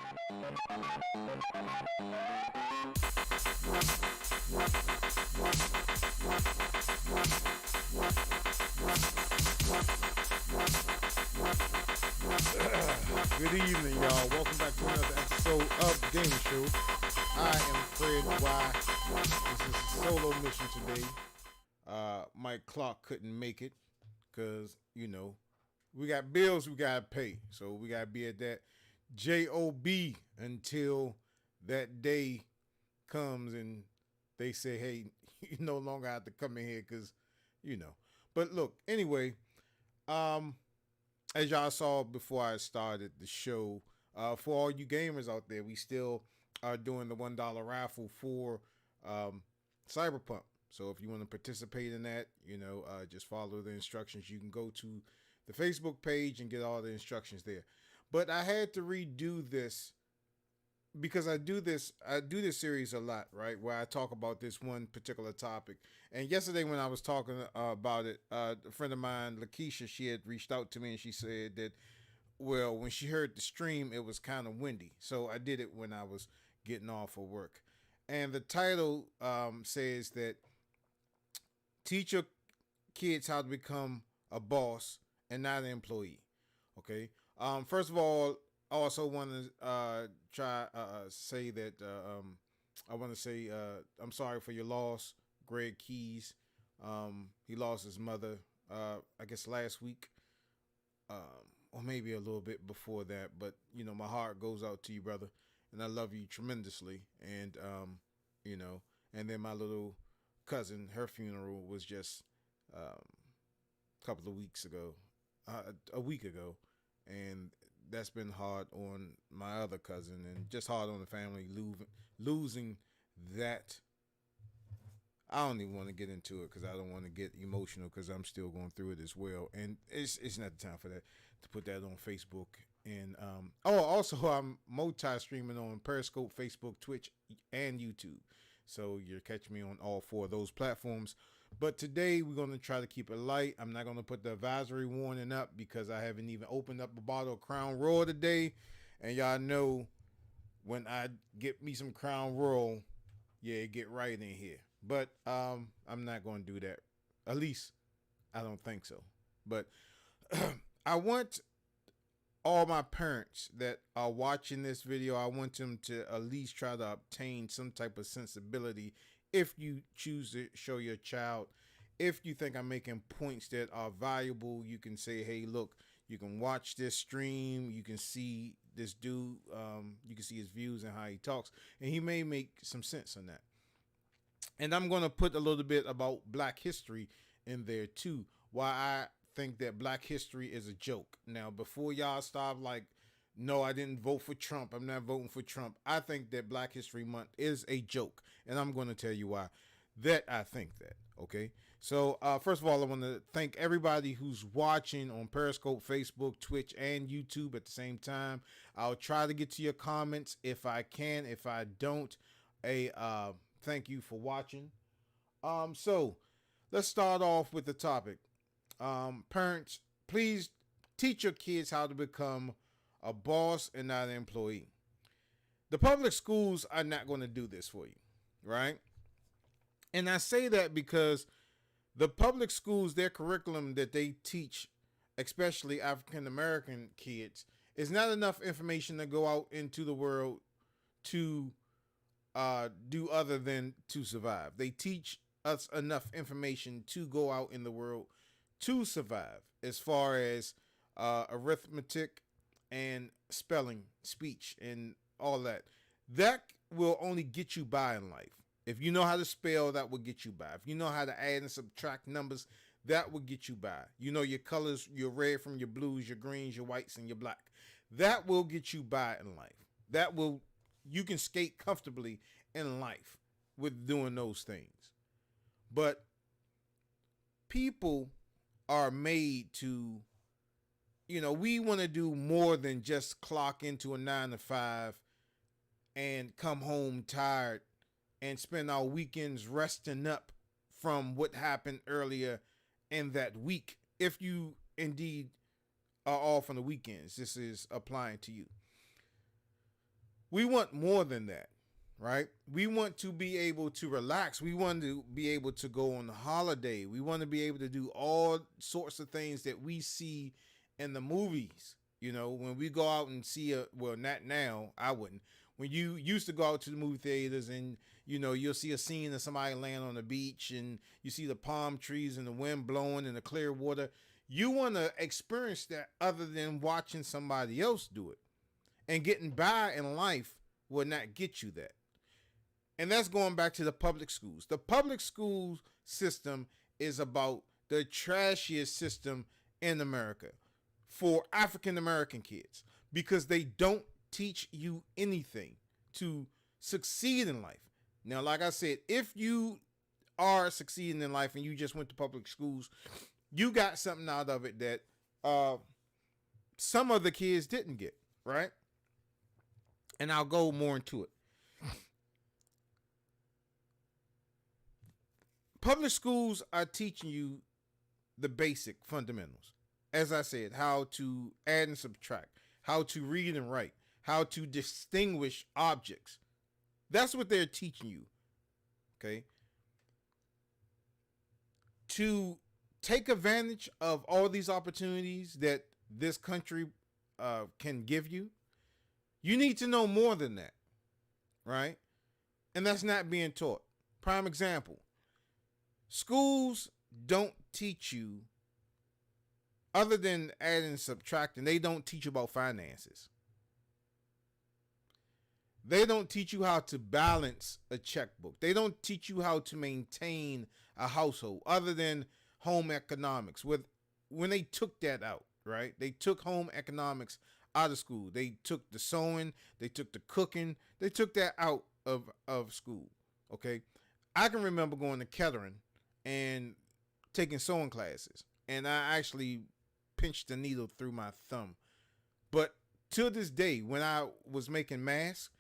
Good evening, y'all. Welcome back to another episode of Game Show. I am Fred Y. This is a solo mission today. Mike Clark couldn't make it because, we got bills we got to pay. So we got to be at that job until that day comes and they say, hey, you no longer have to come in here because, But look, anyway, as y'all saw before I started the show, for all you gamers out there, we still are doing the $1 raffle for Cyberpunk. So if you want to participate in that, just follow the instructions. You can go to the Facebook page and get all the instructions there. But I had to redo this because I do this series a lot, right? Where I talk about this one particular topic. And yesterday when I was talking about it, a friend of mine, Lakeisha, she had reached out to me and she said that, well, when she heard the stream, it was kind of windy. So I did it when I was getting off of work. And the title says that teach your kids how to become a boss and not an employee. Okay. First of all, I also want to say that I want to say I'm sorry for your loss, Greg Keys. He lost his mother, I guess last week, or maybe a little bit before that. But my heart goes out to you, brother, and I love you tremendously. And and then my little cousin, her funeral was just a couple of weeks ago, a week ago. And that's been hard on my other cousin and just hard on the family losing that. I don't even want to get into it because I don't want to get emotional because I'm still going through it as well. And it's not the time for that, to put that on Facebook. And also I'm multi-streaming on Periscope, Facebook, Twitch, and YouTube. So you're catching me on all four of those platforms. But today we're going to try to keep it light. I'm not going to put the advisory warning up because I haven't even opened up a bottle of Crown Royal today. And y'all know when I get me some Crown Royal, yeah, it get right in here. But I'm not going to do that. At least I don't think so. But I want all my parents that are watching this video, I want them to at least try to obtain some type of sensibility. If you choose to show your child, if you think I'm making points that are valuable, you can say, hey, look, you can watch this stream. You can see this dude. You can see his views and how he talks. And he may make some sense on that. And I'm going to put a little bit about Black history in there, too. Why I think that Black history is a joke. Now, before y'all stop like, no, I didn't vote for Trump. I'm not voting for Trump. I think that Black History Month is a joke. And I'm going to tell you why that I think that. Okay. So first of all, I want to thank everybody who's watching on Periscope, Facebook, Twitch, and YouTube at the same time. I'll try to get to your comments if I can. If I don't, thank you for watching. So let's start off with the topic. Parents, please teach your kids how to become a boss and not an employee. The public schools are not going to do this for you, right? And I say that because the public schools, their curriculum that they teach, especially African American kids, is not enough information to go out into the world to do other than to survive. They teach us enough information to go out in the world to survive, as far as arithmetic and spelling, speech, and all that. That will only get you by in life. If you know how to spell, that will get you by. If you know how to add and subtract numbers, that will get you by. You know your colors, your red from your blues, your greens, your whites, and your black. That will get you by in life. You can skate comfortably in life with doing those things. But people are made to, we want to do more than just clock into a 9 to 5 and come home tired and spend our weekends resting up from what happened earlier in that week. If you indeed are off on the weekends, this is applying to you. We want more than that, right? We want to be able to relax. We want to be able to go on a holiday. We want to be able to do all sorts of things that we see in the movies. You know, when we go out and see well, not now, I wouldn't. When you used to go out to the movie theaters and, you know, you'll see a scene of somebody laying on the beach and you see the palm trees and the wind blowing and the clear water. You want to experience that other than watching somebody else do it. And getting by in life will not get you that. And that's going back to the public schools. The public school system is about the trashiest system in America for African American kids because they don't teach you anything to succeed in life. Now, like I said, if you are succeeding in life and you just went to public schools, you got something out of it that some of the kids didn't get, right? And I'll go more into it. Public schools are teaching you the basic fundamentals. As I said, how to add and subtract, how to read and write, how to distinguish objects. That's what they're teaching you. Okay? To take advantage of all these opportunities that this country can give you, you need to know more than that, right? And that's not being taught. Prime example, schools don't teach you, other than adding and subtracting, they don't teach you about finances. They don't teach you how to balance a checkbook. They don't teach you how to maintain a household, other than home economics. When they took that out, right? They took home economics out of school. They took the sewing, they took the cooking, they took that out of school. Okay. I can remember going to Kettering and taking sewing classes, and I actually pinched the needle through my thumb. But to this day, when I was making masks,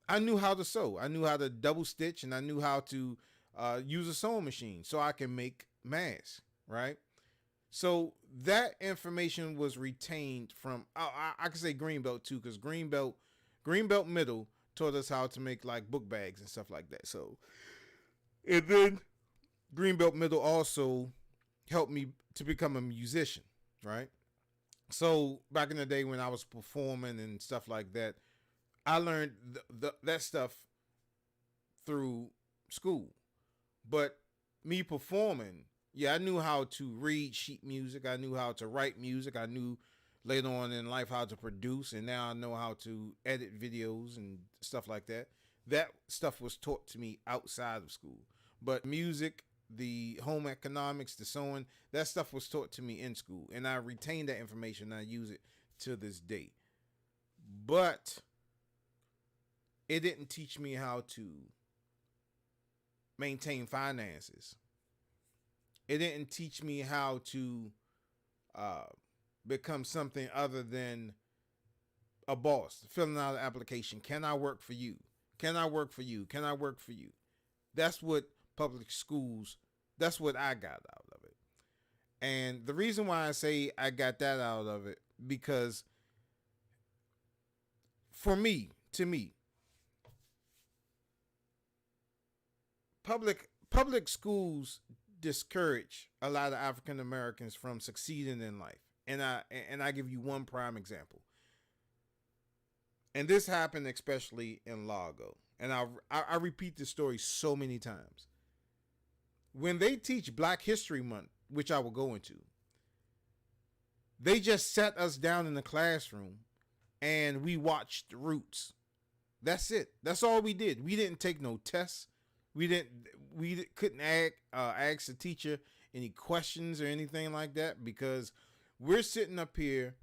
I knew how to sew. I knew how to double stitch, and I knew how to use a sewing machine so I can make masks, right? So that information was retained from, I could say Greenbelt too, because Greenbelt Middle taught us how to make like book bags and stuff like that. So, and then Greenbelt Middle also helped me to become a musician, right? So back in the day when I was performing and stuff like that, I learned that stuff through school. But me performing, yeah, I knew how to read sheet music. I knew how to write music. I knew later on in life how to produce, and now I know how to edit videos and stuff like that. That stuff was taught to me outside of school. But music, the home economics, the sewing, that stuff was taught to me in school. And I retain that information and I use it to this day. But it didn't teach me how to maintain finances. It didn't teach me how to become something other than a boss, filling out an application. Can I work for you? Can I work for you? Can I work for you? That's what public schools, that's what I got out of it. And the reason why I say I got that out of it, because to me, public schools discourage a lot of African Americans from succeeding in life. And I give you one prime example. And this happened especially in Largo. And I repeat this story so many times. When they teach Black History Month, which I will go into, they just sat us down in the classroom and we watched Roots. That's it. That's all we did. We didn't take no tests. We couldn't ask the teacher any questions or anything like that, because we're sitting up here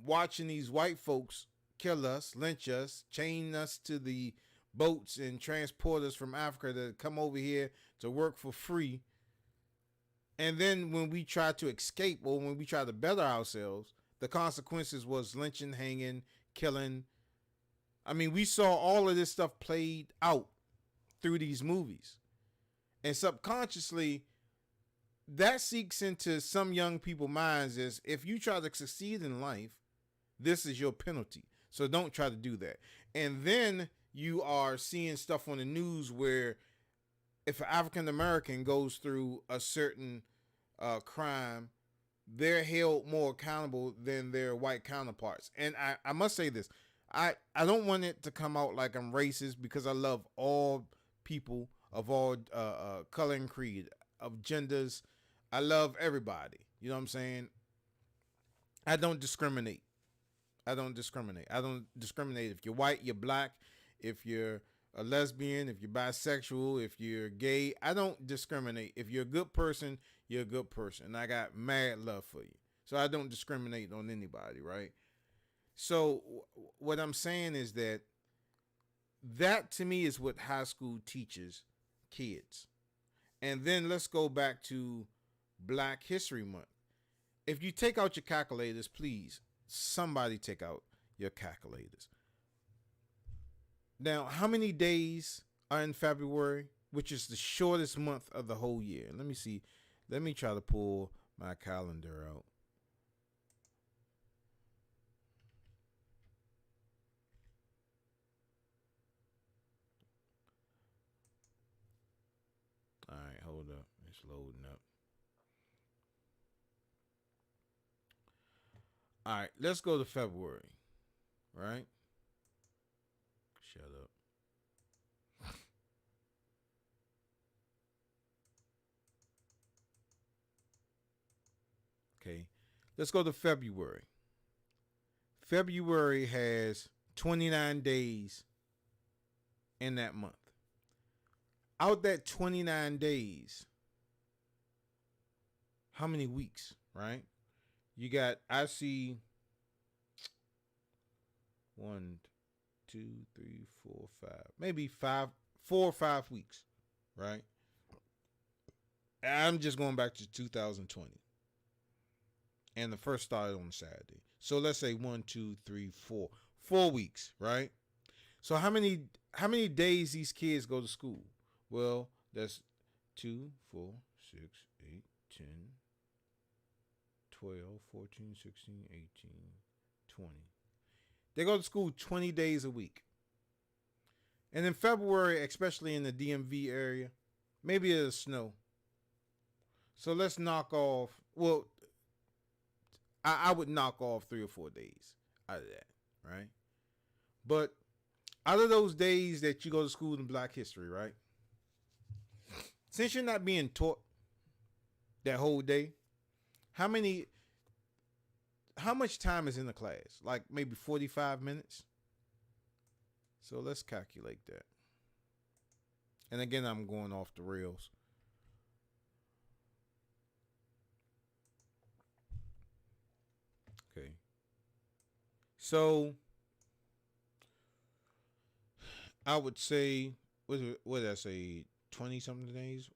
watching these white folks kill us, lynch us, chain us to the boats and transport us from Africa to come over here to work for free. And then when we try to escape, or when we try to better ourselves, the consequences was lynching, hanging, killing. I mean, we saw all of this stuff played out through these movies. And subconsciously, that seeks into some young people's minds as if you try to succeed in life, this is your penalty. So don't try to do that. And then you are seeing stuff on the news where if an African American goes through a certain crime, they're held more accountable than their white counterparts. And I must say this. I don't want it to come out like I'm racist because I love all people of all color and creed, of genders. I love everybody. You know what I'm saying? I don't discriminate. I don't discriminate. I don't discriminate if you're white, you're black, if you're a lesbian, if you're bisexual, if you're gay. I don't discriminate. If you're a good person, you're a good person. I got mad love for you. So I don't discriminate on anybody, right? So what I'm saying is that to me is what high school teaches kids. And then let's go back to Black History Month. If you take out your calculators, please, somebody take out your calculators. Now, how many days are in February, which is the shortest month of the whole year? Let me see. Let me try to pull my calendar out. All right, hold up. It's loading up. All right, let's go to February, right? Shut up. Okay, let's go to February. February has 29 days in that month. Out that 29 days, how many weeks, right? You got, I see 1, 2, 3, 4, 5, maybe 4 or 5 weeks, right? I'm just going back to 2020. And the first started on Saturday. So let's say 1, 2, 3, 4. 4 weeks, right? So how many days these kids go to school? Well, that's 2, 4, 6, 8, 10, 12, 14, 16, 18, 20. They go to school 20 days a week. And in February, especially in the DMV area, maybe it'll snow. So let's knock off, well, I would knock off 3 or 4 days out of that, right? But out of those days that you go to school in Black History, right? Since you're not being taught that whole day, how much time is in the class? Like maybe 45 minutes? So let's calculate that. And again, I'm going off the rails. Okay. So I would say, what did I say? 20 something days?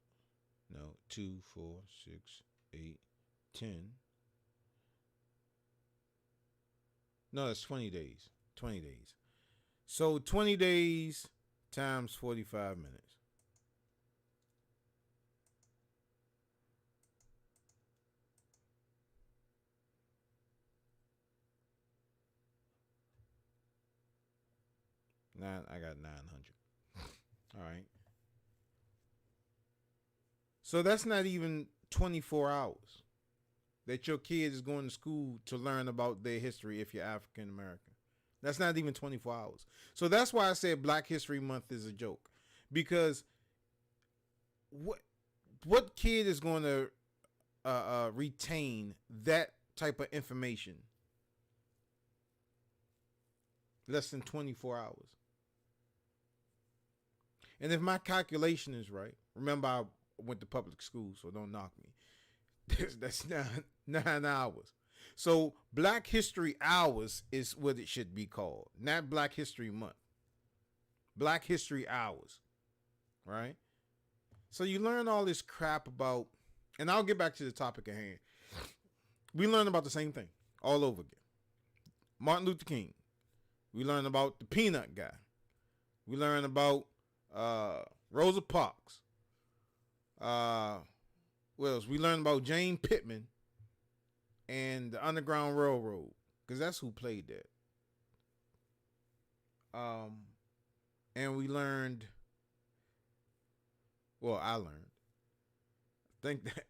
No, 2, 4, 6, 8, 10. No, that's 20 days. 20 days. So 20 days times 45 minutes. I got 900. All right. So that's not even 24 hours that your kid is going to school to learn about their history if you're African American. That's not even 24 hours. So that's why I said Black History Month is a joke. Because what kid is going to retain that type of information less than 24 hours? And if my calculation is right, remember I went to public school, so don't knock me. That's 9 hours. So Black History Hours is what it should be called, not Black History Month. Black History Hours, right? So you learn all this crap about, and I'll get back to the topic at hand. We learn about the same thing all over again. Martin Luther King. We learn about the peanut guy. We learn about Rosa Parks. What else? We learned about Jane Pittman and the Underground Railroad, because that's who played that. Um, and we learned. Well, I learned.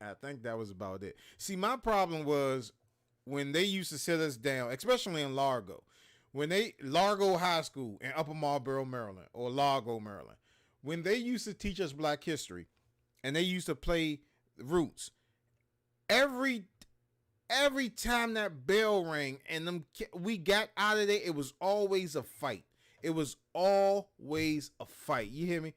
I think that was about it. See, my problem was when they used to sit us down, especially in Largo, when they Largo High School in Upper Marlboro, Maryland, or Largo, Maryland, when they used to teach us Black history, and they used to play Roots, every every time that bell rang and we got out of there, it was always a fight. It was always a fight. You hear me?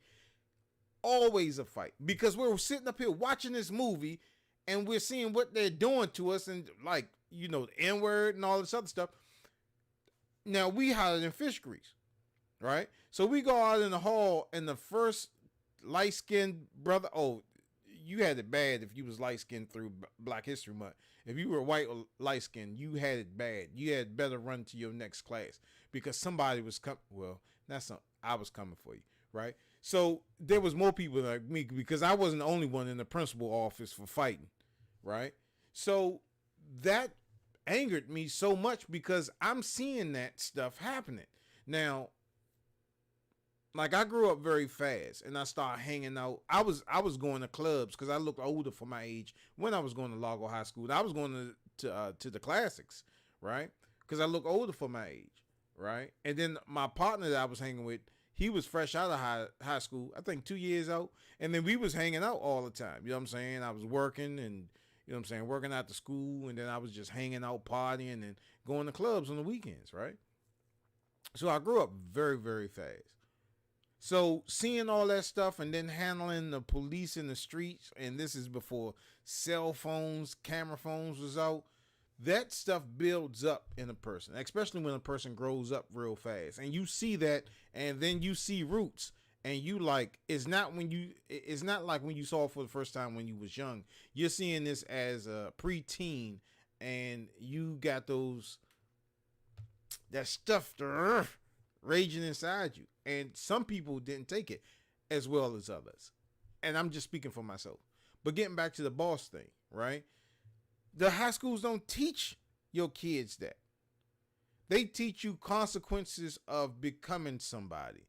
Always a fight because we were sitting up here watching this movie and we're seeing what they're doing to us and like the N word and all this other stuff. Now we hotter than fish grease, right? So we go out in the hall and the first light skinned brother. Oh, you had it bad if you was light skinned through Black History Month. If you were white or light skinned, you had it bad. You had better run to your next class because somebody was coming. Well, that's not. I was coming for you, right? So there was more people like me because I wasn't the only one in the principal office for fighting, right? So that angered me so much because I'm seeing that stuff happening. Now, like I grew up very fast and I started hanging out. I was going to clubs because I looked older for my age when I was going to Largo High School. I was going to the classics, right? Because I look older for my age, right? And then my partner that I was hanging with, he was fresh out of high school, I think 2 years out. And then we was hanging out all the time. You know what I'm saying? I was working and, working out the school. And then I was just hanging out, partying and going to clubs on the weekends, right? So I grew up very, very fast. So seeing all that stuff and then handling the police in the streets, and this is before cell phones, camera phones was out, that stuff builds up in a person, especially when a person grows up real fast. And you see that, and then you see Roots, and you like, it's not like when you saw it for the first time when you was young. You're seeing this as a preteen, and you got that stuff raging inside you. And some people didn't take it as well as others. And I'm just speaking for myself. But getting back to the boss thing, right? The high schools don't teach your kids that. They teach you consequences of becoming somebody.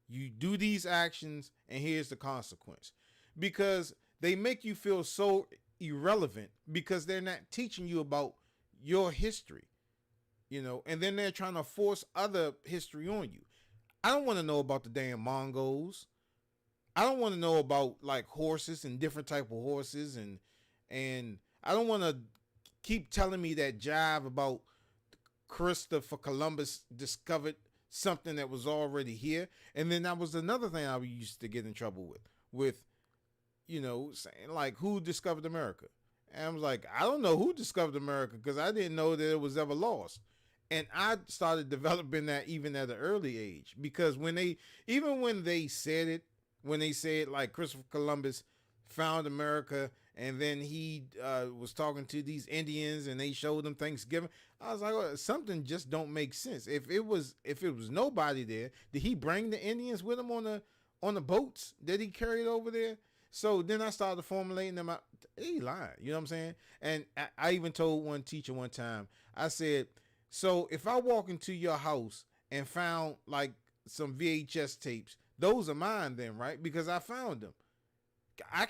You do these actions and here's the consequence. Because they make you feel so irrelevant because they're not teaching you about your history. And then they're trying to force other history on you. I don't want to know about the damn Mongols. I don't want to know about like horses and different type of horses and I don't want to keep telling me that jive about Christopher Columbus discovered something that was already here. And then that was another thing I used to get in trouble with saying like who discovered America. And I was like, I don't know who discovered America because I didn't know that it was ever lost. And I started developing that even at an early age because when they said like Christopher Columbus found America and then he was talking to these Indians and they showed them Thanksgiving, I was like, oh, something just don't make sense. If it was nobody there, did he bring the Indians with him on the boats that he carried over there? So then I started formulating them out. He lying, you know what I'm saying? And I even told one teacher one time, I said, so if I walk into your house and found like some VHS tapes, those are mine then, right? Because I found them.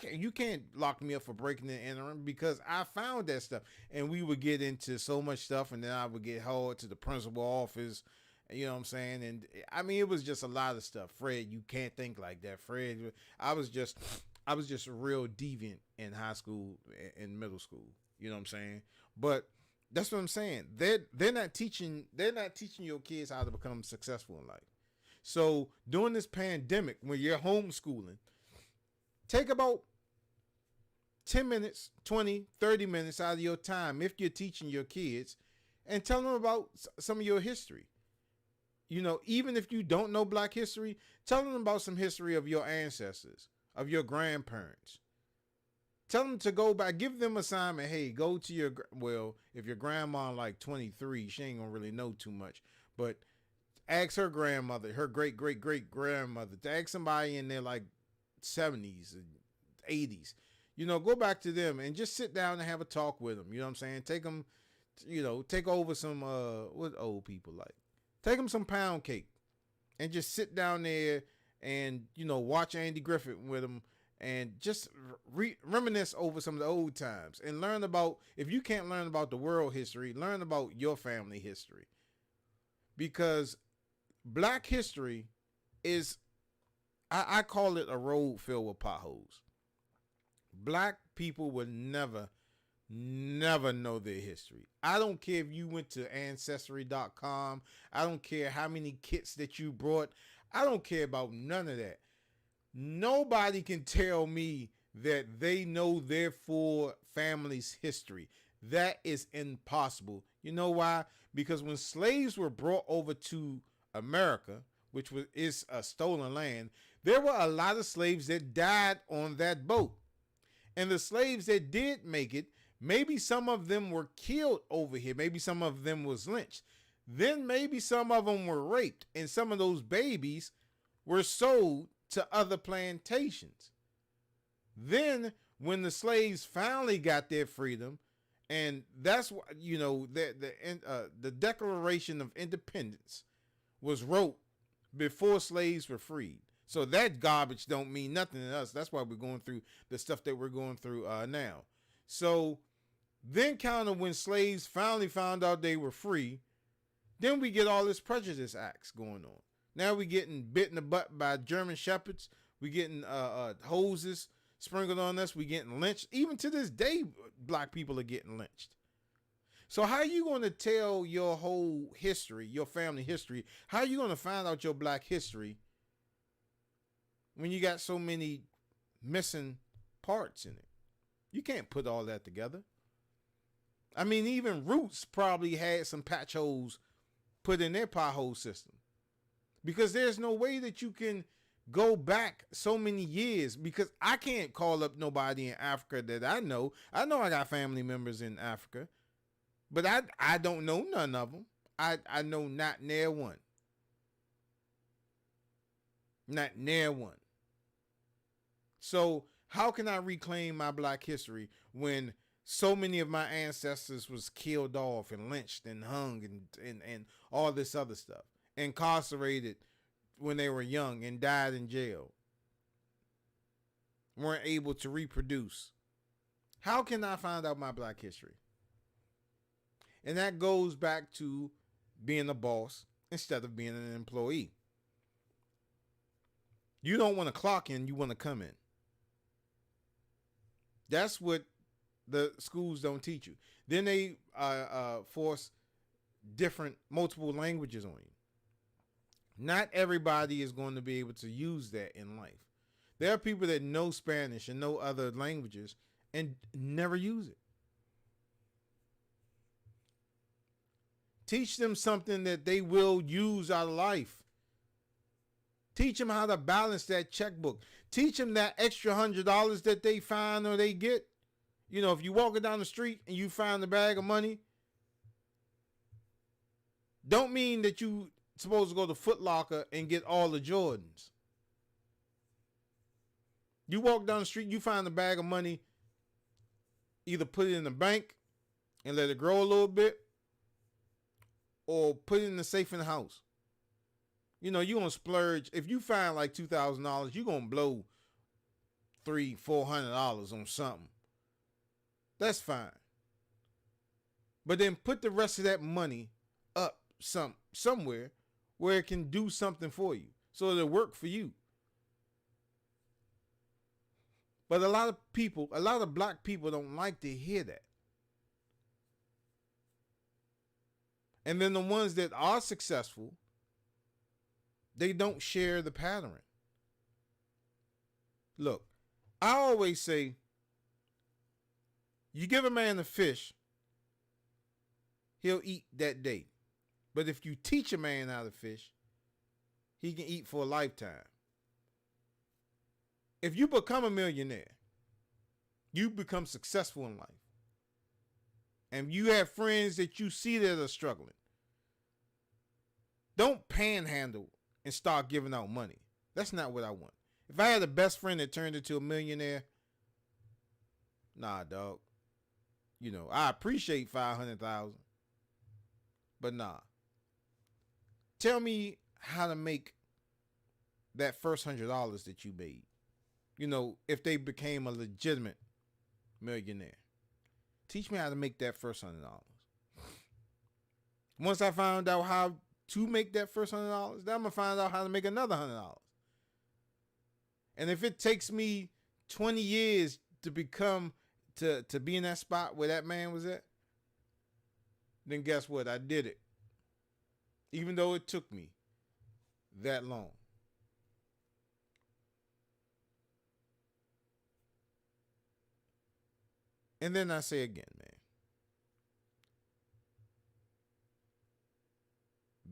You can't lock me up for breaking and entering because I found that stuff. And we would get into so much stuff and then I would get hauled to the principal office. You know what I'm saying? And I mean, it was just a lot of stuff. Fred, you can't think like that. Fred, I was just a real deviant in high school and middle school. You know what I'm saying? But that's what I'm saying. They're not teaching your kids how to become successful in life. So during this pandemic, when you're homeschooling, take about 10 minutes, 20, 30 minutes out of your time if you're teaching your kids and tell them about some of your history. Even if you don't know Black history, tell them about some history of your ancestors, of your grandparents. Tell them to go back, give them assignment. Hey, go to if your grandma like 23, she ain't gonna really know too much, but ask her grandmother, her great grandmother, to ask somebody in their like 70s and 80s. Go back to them and just sit down and have a talk with them. You know what I'm saying? Take them, take over some what old people like. Take them some pound cake. and just sit down there and, watch Andy Griffith with them and just reminisce over some of the old times and learn about, if you can't learn about the world history, learn about your family history. Because black history is, I call it a road filled with potholes. Black people will never know their history. I don't care if you went to Ancestry.com. I don't care how many kits that you brought. I don't care about none of that. Nobody can tell me that they know their full family's history. That is impossible. You know why? Because when slaves were brought over to America, which is a stolen land, there were a lot of slaves that died on that boat. And the slaves that did make it, maybe some of them were killed over here. Maybe some of them was lynched. Then maybe some of them were raped. And some of those babies were sold to other plantations. Then when the slaves finally got their freedom, and that's what, the Declaration of Independence was wrote before slaves were freed. So that garbage don't mean nothing to us. That's why we're going through the stuff that we're going through now. So then kind of when slaves finally found out they were free, then we get all this prejudice acts going on. Now we getting bit in the butt by German shepherds. We getting hoses sprinkled on us. We getting lynched. Even to this day, black people are getting lynched. So how are you going to tell your whole history, your family history? How are you going to find out your black history when you got so many missing parts in it? You can't put all that together. I mean, even Roots probably had some patch holes put in their pothole system, because there's no way that you can go back so many years, because I can't call up nobody in Africa that I know. I know I got family members in Africa, but I don't know none of them. I know not near one. Not near one. So how can I reclaim my black history when so many of my ancestors was killed off and lynched and hung and all this other stuff, incarcerated when they were young and died in jail, weren't able to reproduce? How can I find out my black history? And that goes back to being a boss instead of being an employee. You don't want to clock in, you want to come in. That's what the schools don't teach you. Then they force multiple languages on you. Not everybody is going to be able to use that in life. There are people that know Spanish and know other languages and never use it. Teach them something that they will use out of life. Teach them how to balance that checkbook. Teach them that extra $100 that they find or they get. You know, if you're walking down the street and you find a bag of money, don't mean that you supposed to go to Foot Locker and get all the Jordans. You walk down the street, you find a bag of money, either put it in the bank and let it grow a little bit, or put it in the safe in the house. You know, you're going to splurge. If you find like $2,000, you're going to blow $300-$400 on something. That's fine. But then put the rest of that money up somewhere where it can do something for you, so it'll work for you. But a lot of black people don't like to hear that. And then the ones that are successful, they don't share the pattern. Look, I always say, you give a man a fish, he'll eat that day. But if you teach a man how to fish, he can eat for a lifetime. If you become a millionaire, you become successful in life, and you have friends that you see that are struggling, don't panhandle and start giving out money. That's not what I want. If I had a best friend that turned into a millionaire, nah, dog. You know, I appreciate $500,000, but nah. Tell me how to make that first $100 that you made. You know, if they became a legitimate millionaire. Teach me how to make that first $100. Once I found out how to make that first $100, then I'm gonna find out how to make another $100. And if it takes me 20 years to become to be in that spot where that man was at, then guess what? I did it. Even though it took me that long. And then I say again, man,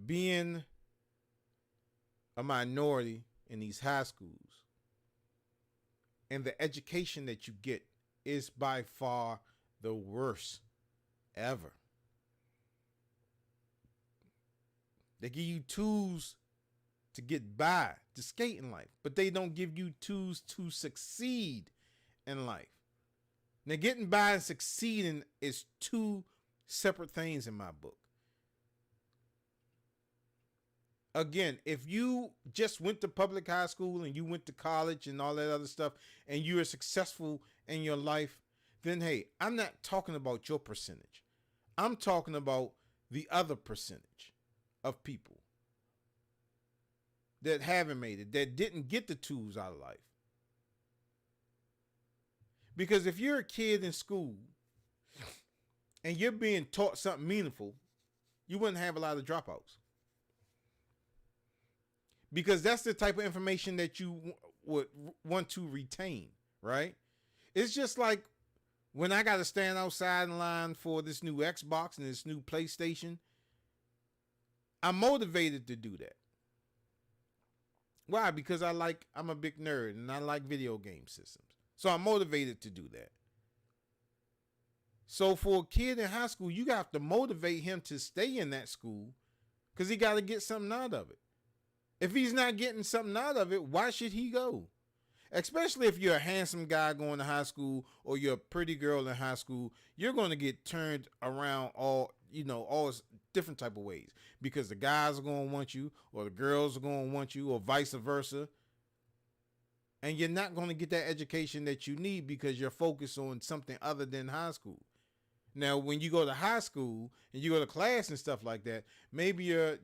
being a minority in these high schools and the education that you get is by far the worst ever. They give you tools to get by, to skate in life, but they don't give you tools to succeed in life. Now, getting by and succeeding is two separate things in my book. Again, if you just went to public high school and you went to college and all that other stuff and you are successful in your life, then hey, I'm not talking about your percentage. I'm talking about the other percentage of people that haven't made it, that didn't get the tools out of life. Because if you're a kid in school and you're being taught something meaningful, you wouldn't have a lot of dropouts. Because that's the type of information that you would want to retain, right? It's just like when I got to stand outside in line for this new Xbox and this new PlayStation, I'm motivated to do that. Why? Because I'm a big nerd and I like video game systems. So I'm motivated to do that. So for a kid in high school, you have to motivate him to stay in that school because he got to get something out of it. If he's not getting something out of it, why should he go? Especially if you're a handsome guy going to high school or you're a pretty girl in high school, you're going to get turned around all different type of ways because the guys are going to want you or the girls are going to want you or vice versa. And you're not going to get that education that you need because you're focused on something other than high school. Now, when you go to high school and you go to class and stuff like that, maybe you're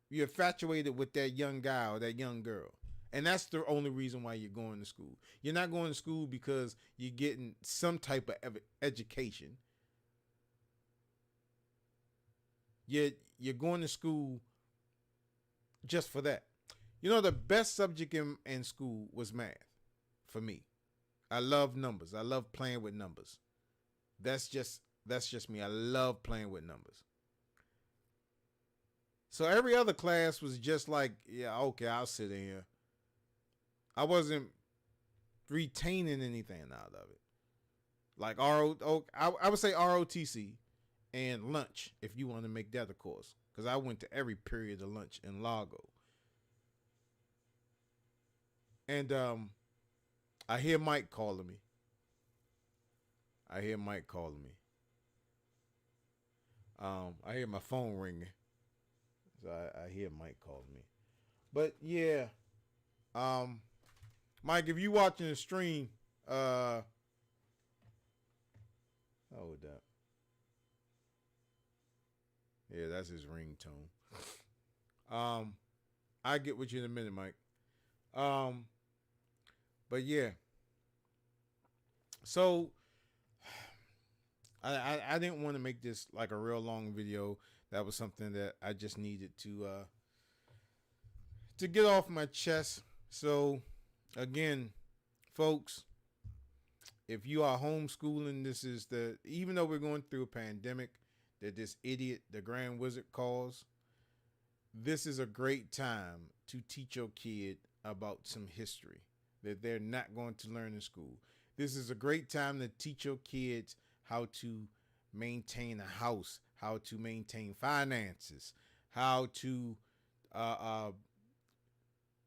infatuated with that young guy or that young girl. And that's the only reason why you're going to school. You're not going to school because you're getting some type of education. You're going to school just for that. You know, the best subject in school was math for me. I love numbers. I love playing with numbers. That's just me. I love playing with numbers. So every other class was just like, yeah, okay, I'll sit in here. I wasn't retaining anything out of it. Like I would say ROTC and lunch if you want to make that a course. Because I went to every period of lunch in Largo. And I hear Mike calling me. I hear my phone ringing. So I hear Mike calling me. But yeah. Mike, if you watching the stream, hold up. Yeah, that's his ringtone. I get with you in a minute, Mike. But yeah. So I didn't want to make this like a real long video. That was something that I just needed to get off my chest. So again, folks, if you are homeschooling, this is even though we're going through a pandemic that this idiot, the Grand Wizard, caused, this is a great time to teach your kid about some history that they're not going to learn in school. This is a great time to teach your kids how to maintain a house, how to maintain finances, how to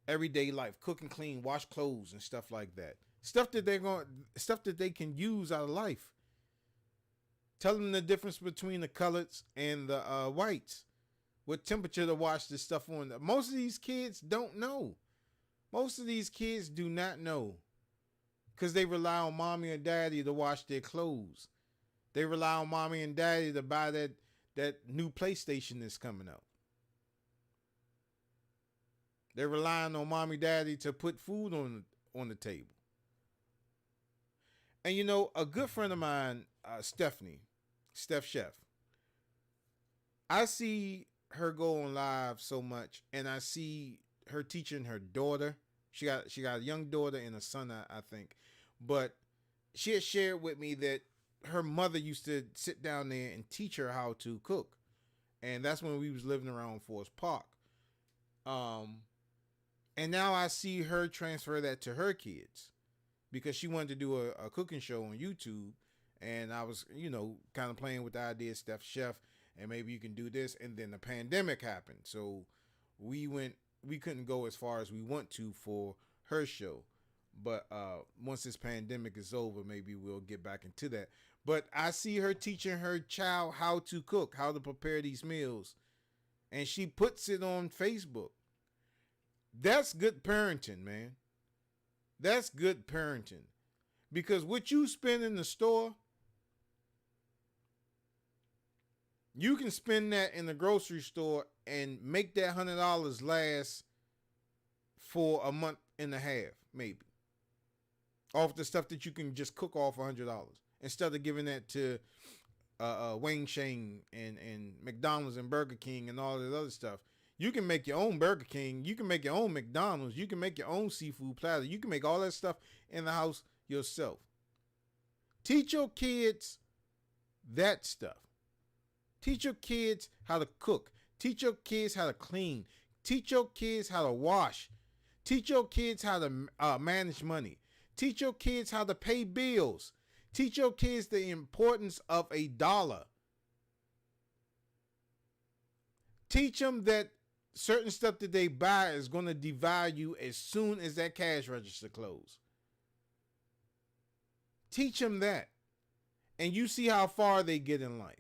everyday life, cook and clean, wash clothes and stuff like that. Stuff that they can use out of life. Tell them the difference between the colors and the whites. What temperature to wash this stuff on. Most of these kids don't know. Most of these kids do not know because they rely on mommy and daddy to wash their clothes. They rely on mommy and daddy to buy that new PlayStation that's coming out. They're relying on mommy and daddy to put food on the table. And you know, a good friend of mine, Steph Chef, I see her go on live so much, and I see her teaching her daughter. She got a young daughter and a son, I think. But she had shared with me that her mother used to sit down there and teach her how to cook, and that's when we was living around Forest Park. Um, and now I see her transfer that to her kids because she wanted to do a cooking show on YouTube, and I was, kind of playing with the idea of Steph Chef, and maybe you can do this. And then the pandemic happened, so we couldn't go as far as we want to for her show. But once this pandemic is over, maybe we'll get back into that. But I see her teaching her child how to cook, how to prepare these meals, and she puts it on Facebook. That's good parenting, man. That's good parenting. Because what you spend in the store, you can spend that in the grocery store and make that $100 last for a month and a half, maybe. Off the stuff that you can just cook off $100 instead of giving that to Wayne Shane and McDonald's and Burger King and all that other stuff. You can make your own Burger King. You can make your own McDonald's. You can make your own seafood platter. You can make all that stuff in the house yourself. Teach your kids that stuff. Teach your kids how to cook. Teach your kids how to clean. Teach your kids how to wash. Teach your kids how to manage money. Teach your kids how to pay bills. Teach your kids the importance of a dollar. Teach them that certain stuff that they buy is going to devalue as soon as that cash register closes. Teach them that. And you see how far they get in life.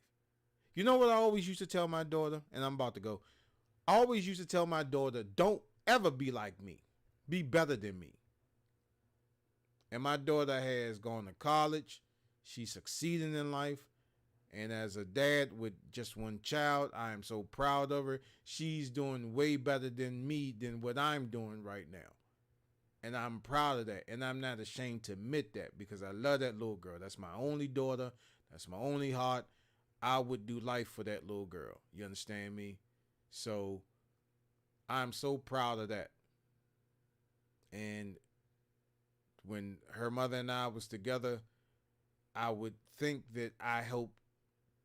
You know what I always used to tell my daughter? And I'm about to go. I always used to tell my daughter, don't ever be like me. Be better than me. And my daughter has gone to college. She's succeeding in life. And as a dad with just one child, I am so proud of her. She's doing way better than me than what I'm doing right now. And I'm proud of that. And I'm not ashamed to admit that because I love that little girl. That's my only daughter. That's my only heart. I would do life for that little girl. You understand me? So I'm so proud of that. And when her mother and I was together, I would think that I helped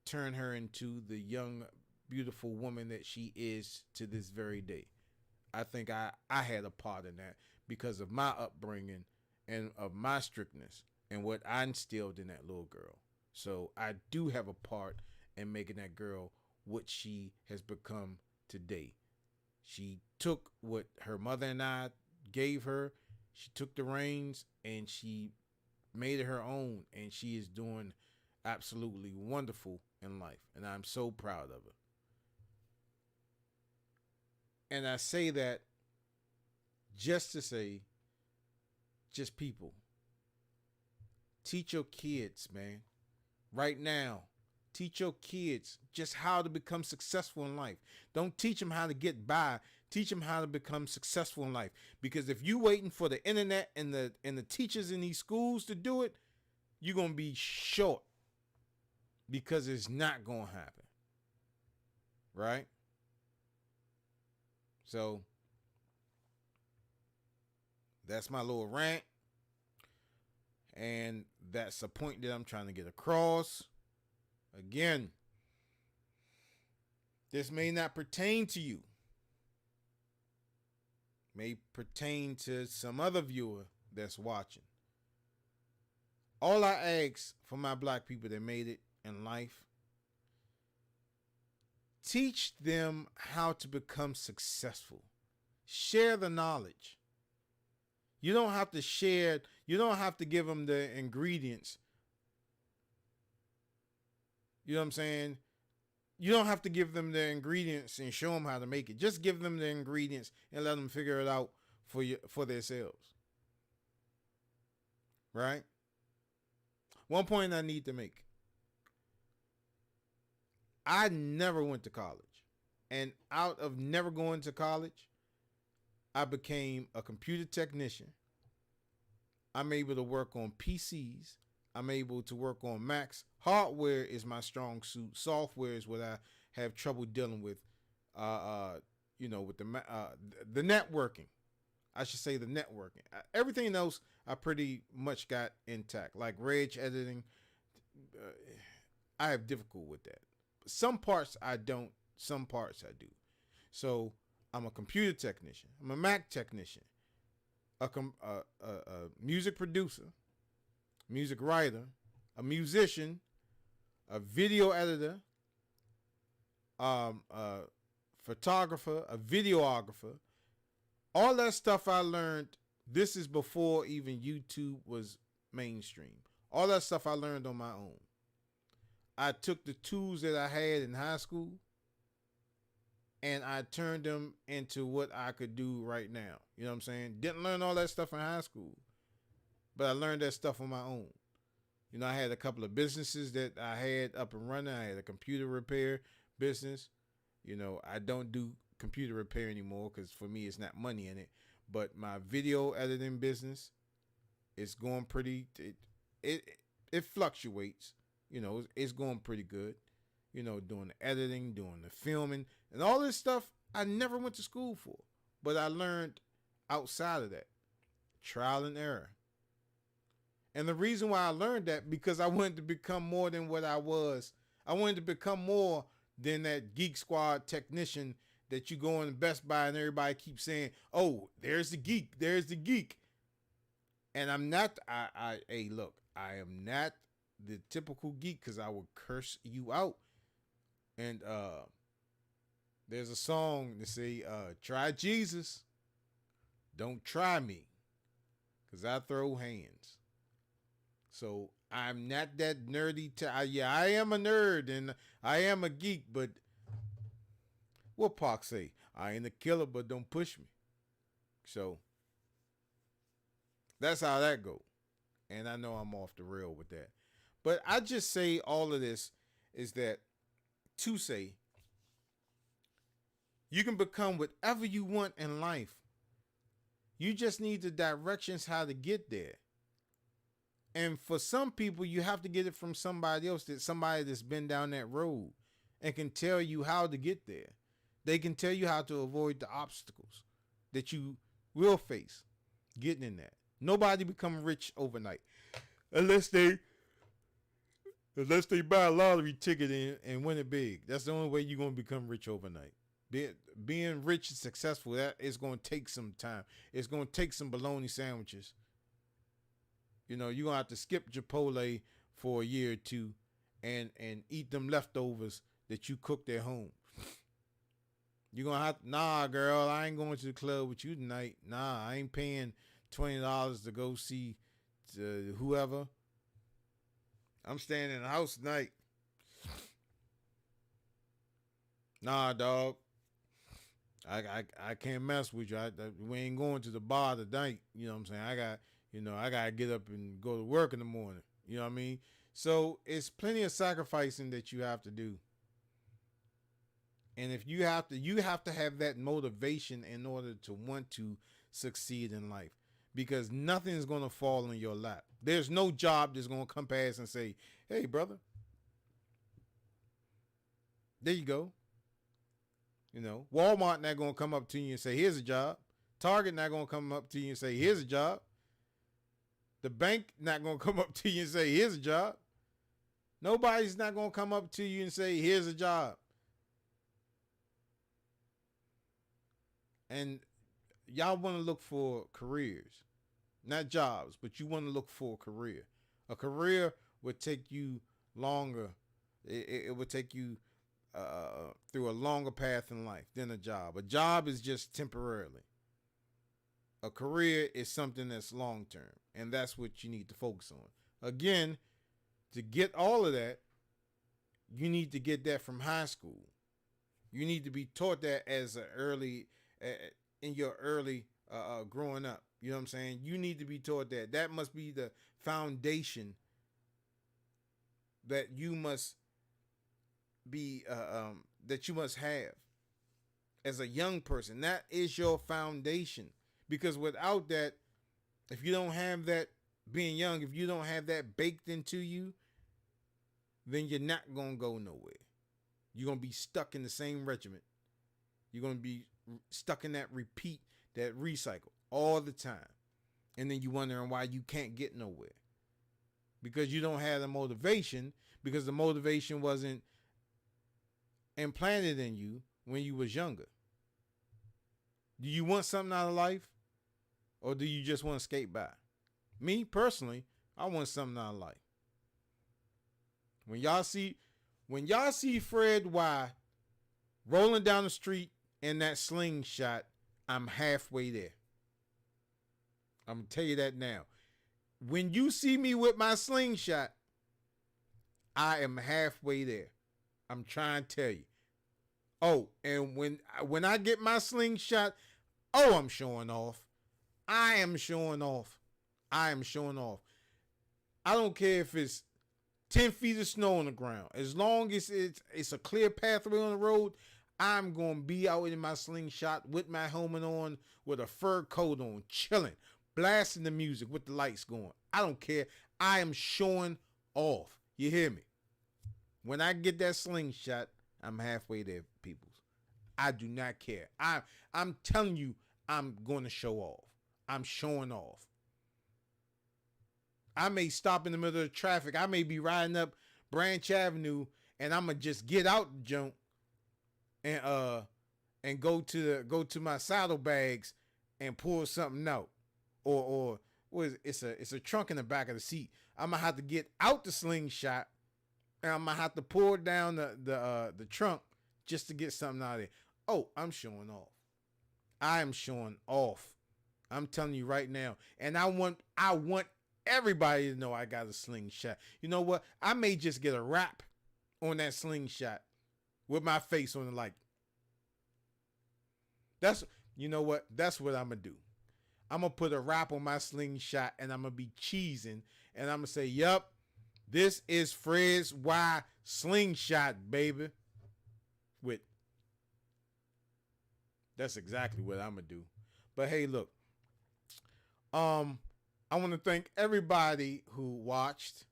turn her into the young, beautiful woman that she is to this very day. I think I had a part in that because of my upbringing and of my strictness and what I instilled in that little girl. So I do have a part in making that girl what she has become today. She took what her mother and I gave her, she took the reins, and she made it her own, and she is doing absolutely wonderful in life, and I'm so proud of her. And I say that just to say, just people, teach your kids, man, right now. Teach your kids just how to become successful in life. Don't teach them how to get by. Teach them how to become successful in life. Because if you waiting for the internet and the teachers in these schools to do it, you're gonna be short. Because it's not gonna happen. Right? So that's my little rant. And that's a point that I'm trying to get across. Again, this may not pertain to you. May pertain to some other viewer that's watching. All I ask for my black people that made it in life, teach them how to become successful. Share the knowledge. You don't have to share, you don't have to give them the ingredients. You know what I'm saying? You don't have to give them the ingredients and show them how to make it. Just give them the ingredients and let them figure it out for themselves, right? One point I need to make: I never went to college, and out of never going to college, I became a computer technician. I'm able to work on PCs. I'm able to work on Macs. Hardware is my strong suit. Software is what I have trouble dealing with. Uh, uh, with the networking. I should say the networking. Everything else I pretty much got intact. Like reg editing, uh, I have difficult with that. Some parts I don't. Some parts I do. So I'm a computer technician. I'm a Mac technician. A music producer, music writer, a musician, a video editor, a photographer, a videographer. All that stuff I learned. This is before even YouTube was mainstream. All that stuff I learned on my own. I took the tools that I had in high school and I turned them into what I could do right now. You know what I'm saying? Didn't learn all that stuff in high school, but I learned that stuff on my own. I had a couple of businesses that I had up and running. I had a computer repair business. I don't do computer repair anymore because for me it's not money in it. But my video editing business is going pretty. It fluctuates. It's going pretty good. Doing the editing, doing the filming, and all this stuff I never went to school for. But I learned outside of that. Trial and error. And the reason why I learned that, because I wanted to become more than what I was. I wanted to become more than that Geek Squad technician that you go in Best Buy and everybody keeps saying, oh, there's the geek, there's the geek. And I'm not, hey, look, I am not the typical geek because I will curse you out. And there's a song that say, try Jesus, don't try me, because I throw hands. So I'm not that nerdy. I am a nerd and I am a geek, but what Pac say? I ain't a killer, but don't push me. So that's how that go. And I know I'm off the rail with that. But I just say all of this is that to say you can become whatever you want in life. You just need the directions how to get there. And for some people, you have to get it from somebody else, somebody that's been down that road and can tell you how to get there. They can tell you how to avoid the obstacles that you will face getting in that. Nobody become rich overnight unless they buy a lottery ticket and win it big. That's the only way you're going to become rich overnight. Being rich and successful, that is going to take some time. It's going to take some bologna sandwiches. You're going to have to skip Chipotle for a year or two and eat them leftovers that you cooked at home. You're going to have to, nah, girl, I ain't going to the club with you tonight. Nah, I ain't paying $20 to go see whoever. I'm staying in the house tonight. Nah, dog. I can't mess with you. We ain't going to the bar tonight. You know what I'm saying? I got to get up and go to work in the morning. You know what I mean? So it's plenty of sacrificing that you have to do. And if you have to have that motivation in order to want to succeed in life, because nothing is going to fall in your lap. There's no job that's going to come past and say, hey, brother, there you go. Walmart not going to come up to you and say, here's a job. Target not going to come up to you and say, here's a job. The bank not going to come up to you and say, here's a job. Nobody's not going to come up to you and say, here's a job. And y'all want to look for careers, not jobs, but you want to look for a career. A career would take you longer. It would take you through a longer path in life than a job. A job is just temporarily. A career is something that's long term, and that's what you need to focus on. Again, to get all of that, you need to get that from high school. You need to be taught that as in your early growing up. You know what I'm saying? You need to be taught that. That must be the foundation that you must be that you must have as a young person. That is your foundation. Because without that, if you don't have that being young, if you don't have that baked into you, then you're not going to go nowhere. You're going to be stuck in the same regiment. You're going to be stuck in that repeat, that recycle all the time. And then you're wondering why you can't get nowhere. Because you don't have the motivation, because the motivation wasn't implanted in you when you was younger. Do you want something out of life? Or do you just want to skate by? Me, personally, I want something out of life. When y'all see Fred Y rolling down the street in that slingshot, I'm halfway there. I'm going to tell you that now. When you see me with my slingshot, I am halfway there. I'm trying to tell you. Oh, and when I get my slingshot, I'm showing off. I am showing off. I am showing off. I don't care if it's 10 feet of snow on the ground. As long as it's a clear pathway on the road, I'm going to be out in my slingshot with my helmet on, with a fur coat on, chilling, blasting the music with the lights going. I don't care. I am showing off. You hear me? When I get that slingshot, I'm halfway there, peoples. I do not care. I'm telling you, I'm going to show off. I'm showing off. I may stop in the middle of traffic. I may be riding up Branch Avenue, and I'm gonna just get out the junk and go to my saddlebags and pull something out, or what is it? It's a trunk in the back of the seat. I'm gonna have to get out the slingshot, and I'm gonna have to pull down the trunk just to get something out of there. Oh, I'm showing off. I am showing off. I'm telling you right now, and I want everybody to know I got a slingshot. You know what? I may just get a wrap on that slingshot with my face on it. Like, you know what? That's what I'm gonna do. I'm gonna put a wrap on my slingshot, and I'm gonna be cheesing, and I'm gonna say, "Yup, this is Fred's Y slingshot, baby." That's exactly what I'm gonna do. But hey, look. I want to thank everybody who watched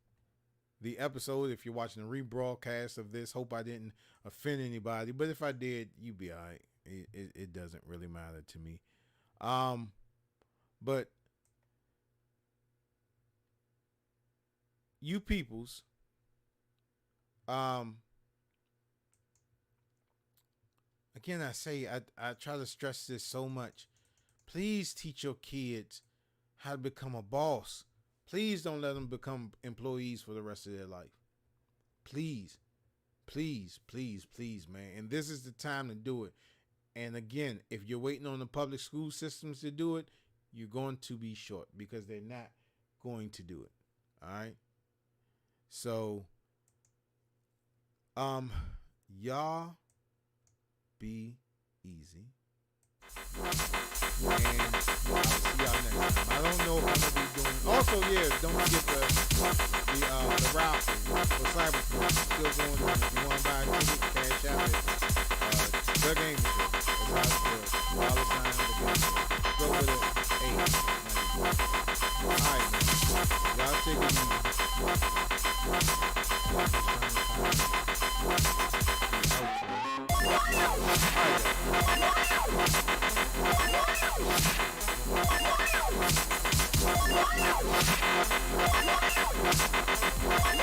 the episode. If you're watching the rebroadcast of this, hope I didn't offend anybody. But if I did, you be all right. It doesn't really matter to me. But you peoples, again, I say, I try to stress this so much. Please teach your kids how to become a boss. Please don't let them become employees for the rest of their life. Please, please, please, please, man. And this is the time to do it. And again, if you're waiting on the public school systems to do it, you're going to be short, because they're not going to do it. All right. So, y'all be easy. And I'll see y'all next time. I don't know if I'm gonna be doing. Also, yeah, don't forget the raffle for Cyberpunk. Still going on. If you want to buy a ticket, cash out it. The Game Show. That's how it's spelled. $sign the Game Show. Go with it. 8. All right, man. Y'all take it easy. All right.